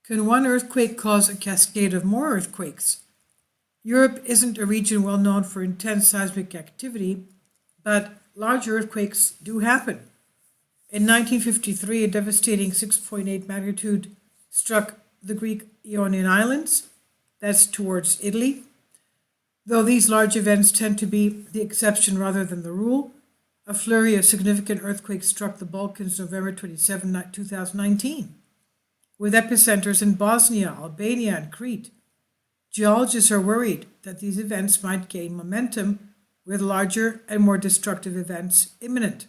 Can one earthquake cause a cascade of more earthquakes? Europe isn't a region well known for intense seismic activity, but large earthquakes do happen. In 1953, a devastating 6.8 magnitude struck the Greek Ionian Islands, that's towards Italy. Though these large events tend to be the exception rather than the rule, a flurry of significant earthquakes struck the Balkans November 27, 2019, with epicenters in Bosnia, Albania, and Crete. Geologists are worried that these events might gain momentum with larger and more destructive events imminent.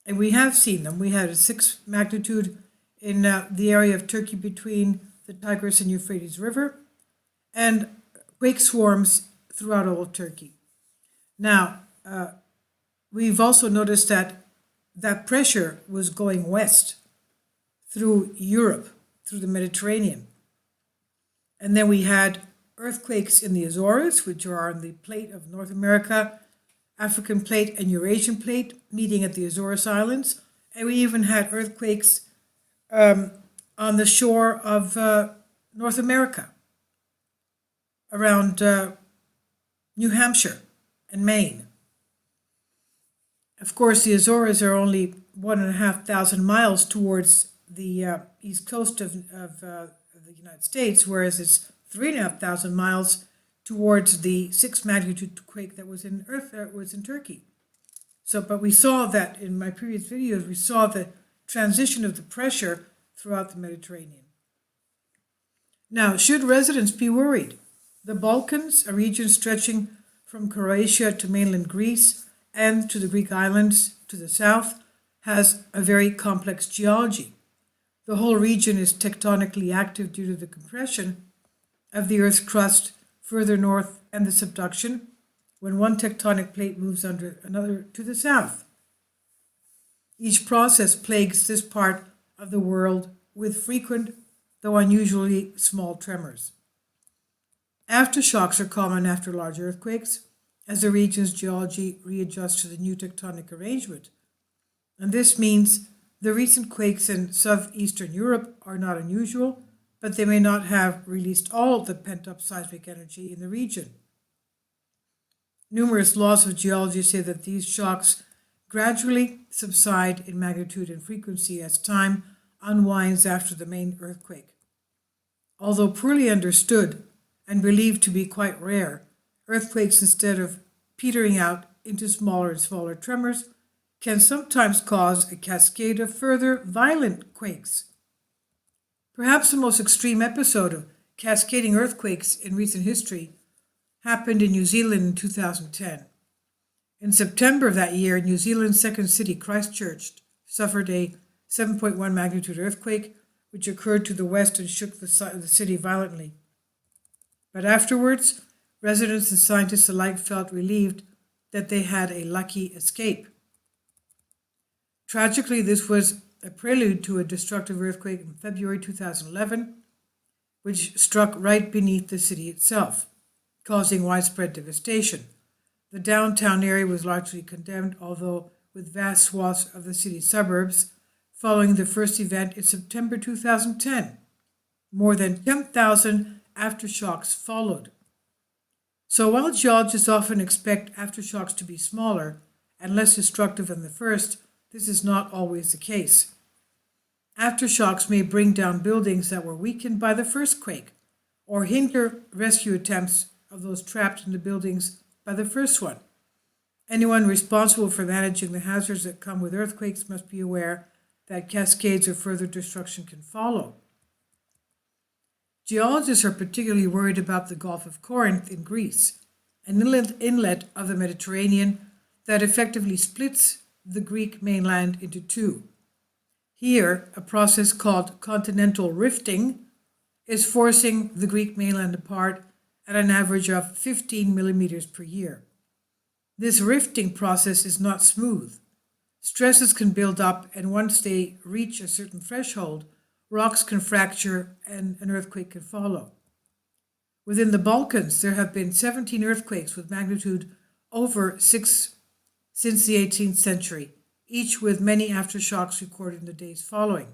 And we have seen them. We had a 6 magnitude in the area of Turkey between the Tigris and Euphrates River, and quake swarms throughout all of Turkey. Now, we've also noticed that pressure was going west through Europe, through the Mediterranean. And then we had earthquakes in the Azores, which are on the plate of North America, African plate, and Eurasian plate, meeting at the Azores Islands. And we even had earthquakes on the shore of North America, around New Hampshire and Maine. Of course, the Azores are only 1,500 miles towards the east coast of the United States, whereas it's 3,500 miles towards the 6 magnitude quake that was in Turkey. So, but we saw that in my previous videos, we saw the transition of the pressure throughout the Mediterranean. Now, should residents be worried? The Balkans, a region stretching from Croatia to mainland Greece and to the Greek islands to the south, has a very complex geology. The whole region is tectonically active due to the compression of the Earth's crust further north and the subduction when one tectonic plate moves under another to the south. Each process plagues this part of the world with frequent, though unusually small tremors. Aftershocks are common after large earthquakes, as the region's geology readjusts to the new tectonic arrangement. And this means the recent quakes in southeastern Europe are not unusual, but they may not have released all the pent-up seismic energy in the region. Numerous laws of geology say that these shocks gradually subside in magnitude and frequency as time unwinds after the main earthquake. Although poorly understood and believed to be quite rare, earthquakes, instead of petering out into smaller and smaller tremors, can sometimes cause a cascade of further violent quakes. Perhaps the most extreme episode of cascading earthquakes in recent history happened in New Zealand in 2010. In September of that year, New Zealand's second city, Christchurch, suffered a 7.1 magnitude earthquake, which occurred to the west and shook the city violently. But afterwards, residents and scientists alike felt relieved that they had a lucky escape. Tragically, this was a prelude to a destructive earthquake in February 2011, which struck right beneath the city itself, causing widespread devastation. The downtown area was largely condemned, although with vast swaths of the city's suburbs, following the first event in September 2010. More than 10,000 aftershocks followed. So while geologists often expect aftershocks to be smaller and less destructive than the first, this is not always the case. Aftershocks may bring down buildings that were weakened by the first quake, or hinder rescue attempts of those trapped in the buildings by the first one. Anyone responsible for managing the hazards that come with earthquakes must be aware that cascades of further destruction can follow. Geologists are particularly worried about the Gulf of Corinth in Greece, an inlet of the Mediterranean that effectively splits the Greek mainland into two. Here, a process called continental rifting is forcing the Greek mainland apart at an average of 15 millimeters per year. This rifting process is not smooth. Stresses can build up, and once they reach a certain threshold, rocks can fracture and an earthquake can follow. Within the Balkans, there have been 17 earthquakes with magnitude over 6 since the 18th century, each with many aftershocks recorded in the days following.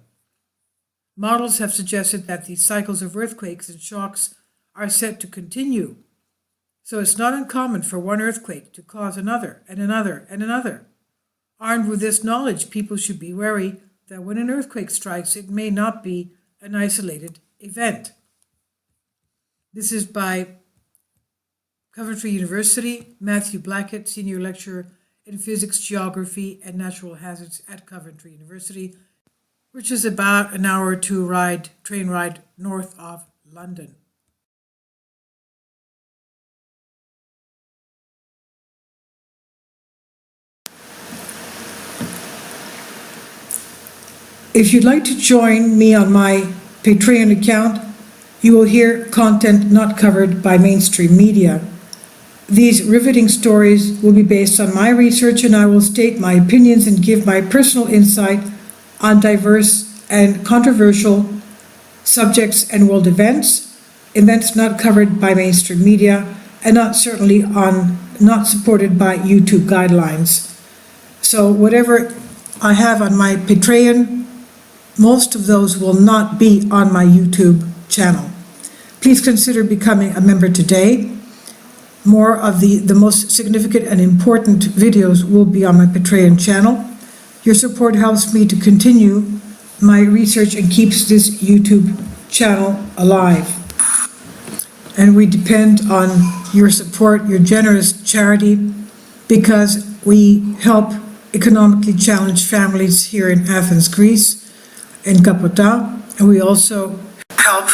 Models have suggested that these cycles of earthquakes and shocks are set to continue. So it's not uncommon for one earthquake to cause another and another and another. Armed with this knowledge, people should be wary that when an earthquake strikes, it may not be an isolated event. This is by Coventry University, Matthew Blackett, Senior Lecturer in Physics, Geography, and Natural Hazards at Coventry University, which is about an hour or two train ride north of London. If you'd like to join me on my Patreon account, you will hear content not covered by mainstream media. These riveting stories will be based on my research, and I will state my opinions and give my personal insight on diverse and controversial subjects and world events not covered by mainstream media, and not supported by YouTube guidelines. So whatever I have on my Patreon, most of those will not be on my YouTube channel. Please consider becoming a member today. More of the most significant and important videos will be on my Patreon channel. Your support helps me to continue my research and keeps this YouTube channel alive. And we depend on your support, your generous charity, because we help economically challenged families here in Athens, Greece, in Kapota, and we also help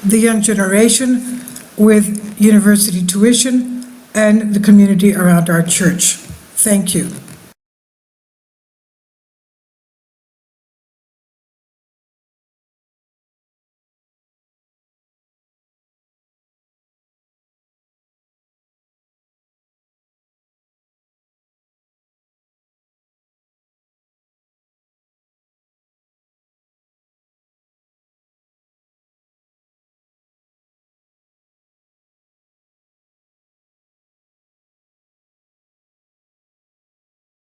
the young generation with university tuition and the community around our church. Thank you.